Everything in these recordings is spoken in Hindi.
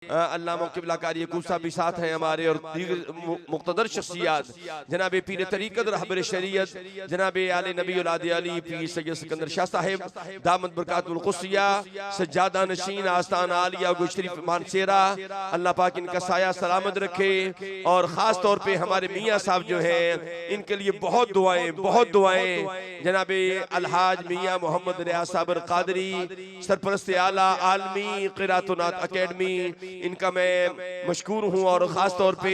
अल्लामा क़िबला कारी यकूब साहब भी साथ हैं हमारे, और मुक़्तदर शख्सियात जनाब पीर तरीक़त रहबर शरीयत जनाब आले नबी औलाद अली पीर सैयद सिकंदर शाह साहिब दामद बरकातुल क़ुद्सिया सज्जादा नशीन आस्तान आलिया गुज शरीफ मानसेरा, अल्लाह पाक इनका साया सलामत रखे। और ख़ास तौर पे हमारे मियाँ साहब जो हैं इनके लिए बहुत दुआएं जनाब अलहाज मियाँ मोहम्मद रियाज साबर कादरी सरपरस्त आला आलमी क़िरातुनात अकेडमी, इनका मैं मशकूर हूँ। और ख़ास तौर पे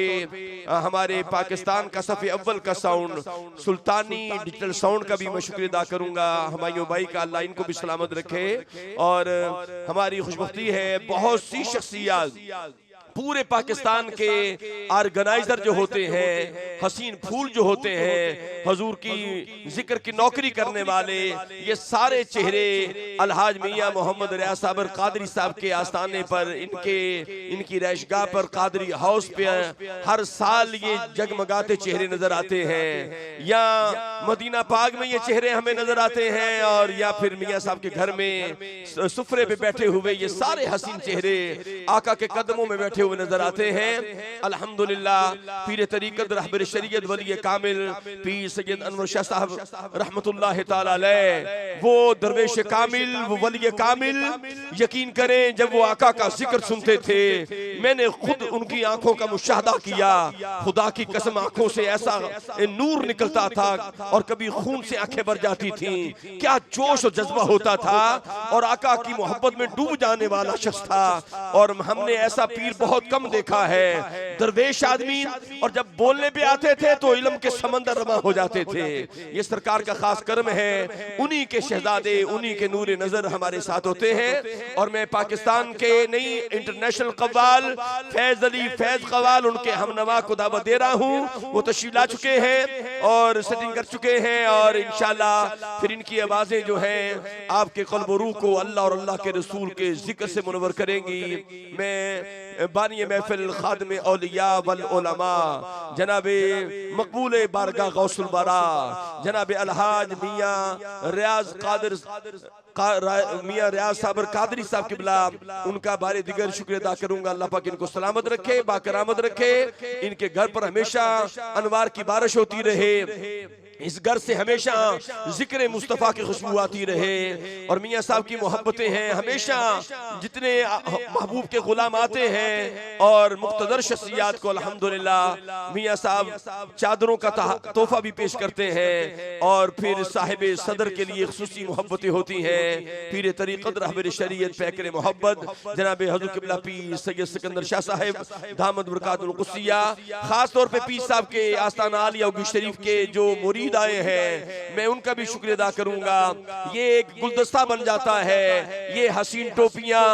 हमारे पाकिस्तान का सफ़े अव्वल का साउंड सुल्तानी डिजिटल साउंड का भी मैं शुक्रिया अदा करूँगा। हमायूं भाई का अल्लाह इनको भी सलामत रखे। और हमारी खुशबख्ती है बहुत सी शख्सियत पूरे पाकिस्तान के ऑर्गेनाइजर जो होते हैं, हसीन फूल जो होते हैं, हजूर की जिक्र की नौकरी करने वाले, ये सारे चेहरे अलहाज मियाँ मोहम्मद रियाज साबर कादरी साहब के आस्थाने पर इनकी रैशगाह पर कादरी हाउस पे हर साल ये जगमगाते चेहरे नजर आते हैं। या मदीना पाक में ये चेहरे हमें नजर आते हैं, और या फिर मियाँ साहब के घर में सुफरे पे बैठे हुए ये सारे हसीन चेहरे आका के कदमों में बैठे हुए नजर आते हैं। अल्हम्दुलिल्लाह पीर तरीक़त रहबर शरीयत वली कामिल पीर सैयद अनवर शाह साहब रहमतुल्लाह ताला अलैह, वो दरवेश कामिल, वो वली कामिल, यकीन करें जब वो आका का जिक्र सुनते थे मैंने खुद उनकी आंखों का मुशाहदा किया। खुदा की कसम आंखों से ऐसा नूर निकलता था और कभी खून से आंखें भर जाती थी। क्या जोश और जज्बा होता था, और आका की मोहब्बत में डूब जाने वाला शख्स था। और हमने ऐसा पीर बहुत कम देखा है, दरवेश आदमी, और जब बोलने पे आते थे तो इल्म के समंदर रवा हो जाते थे। ये सरकार का खास कर्म है, उन्हीं के शहजादे, उन्हीं के नूर नजर हमारे साथ होते हैं। और मैं पाकिस्तान के नई इंटरनेशनल कव्वाल फैज अली फैज कव्वाल उनके हमनवा को दावत दे रहा हूँ। वो तशरीफ ला चुके हैं और सेटिंग कर चुके हैं, और इंशाल्लाह फिर इनकी आवाजें जो हैं आपके क़ल्ब और रूह को अल्लाह और अल्लाह के रसूल के जिक्र से मुनव्वर करेंगी। मैं बानी महफिल खादम औलिया वल उलमा जनाबे मकबूल बारगाह गौसुल बारा जनाबे अलहाज मियाँ रियाज कादिर मियाँ रियाज साबर कादरी साहब क़िबला, उनका बारे दिगर शुक्रिया अदा करूंगा। अल्लाह पाक इनको सलामत रखे, बाकरामत रखे, इनके घर पर हमेशा अनवार की बारिश होती रहे, इस घर से हमेशा जिक्र मुस्तफ़ा की खुशबू आती रहे। और मियाँ साहब की मोहब्बतें हैं, हमेशा जितने महबूब के गुलाम आते हैं और मुक़्तदर शख्सियात को अल्हम्दुलिल्लाह मियाँ साहब चादरों का तोहफा भी पेश करते हैं। और फिर साहिब सदर के लिए खुसूसी मोहब्बतें होती हैं। पीर तरीक़त रहबर शरीयत पैकर मोहब्बत जनाब हज़रत क़िबला पीर सैयद सिकंदर शाह साहिब दामद बरकातुल क़ुद्सिया, खास तौर पे पीर साहब के आस्ताना आलिया गुज शरीफ के जो मुरीद आए हैं मैं उनका भी शुक्रिया अदा करूंगा। ये एक गुलदस्ता बन जाता है, ये हसीन टोपियां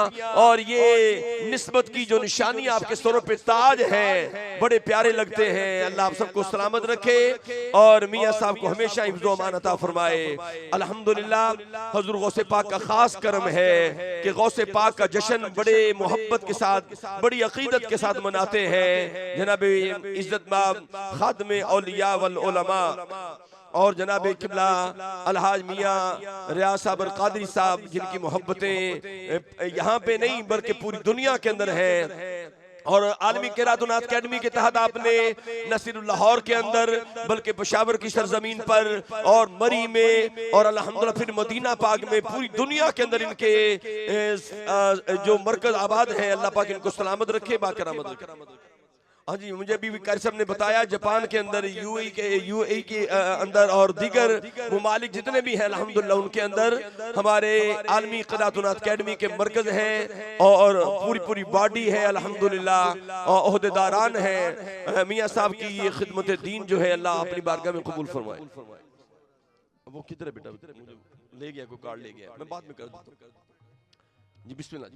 और ये निस्बत की जो निशानी आपके सरों पे ताज है, बड़े प्यारे लगते हैं। अल्लाह आप सबको सलामत रखे और मियाँ साहब को हमेशा हिफ्ज़ व अमान अता फरमाए। अल्हम्दुलिल्लाह हुज़ूर गौसे पाक का खास करम है कि गौसे पाक का जश्न बड़े मोहब्बत के साथ, बड़ी अकीदत के साथ मनाते हैं। जनाब इज्जत माब खादम औलिया वल उलमा और जनाब क़िबला अलहाज मियाँ रियाज साबर कादरी साहब, जिनकी मोहब्बतें यहाँ पे नहीं बल्कि पूरी दुनिया के अंदर है। और आलमी क़िरातुनात अकेडमी के तहत आपने न सिर्फ लाहौर के अंदर बल्कि पेशावर की सरजमीन पर और मरी में और अल्हम्दुलिल्लाह फिर मदीना पाक में पूरी दुनिया के अंदर इनके जो मरकज आबाद है, अल्लाह पाक इनको सलामत रखे, बाकरामत रखे। हाँ जी, मुझे अभी कारी साहब ने बताया जापान के अंदर, यूएई के अंदर और दीगर मुमालिक जितने भी हैं अल्हम्दुलिल्लाह उनके अंदर हमारे आलमी क़िरातुनात अकेडमी के मरकज हैं और पूरी बॉडी है अल्हम्दुलिल्लाह, और ओहदेदारान हैं। मियाँ साहब की ये खिदमत दीन जो है अल्लाह अपनी बारगाह में कबूल फरमाए। वो किधर है बेटा? ले गया, कोई कार्ड ले गया, मैं बाद में कर दूँ जी। बिस्मिल्लाह।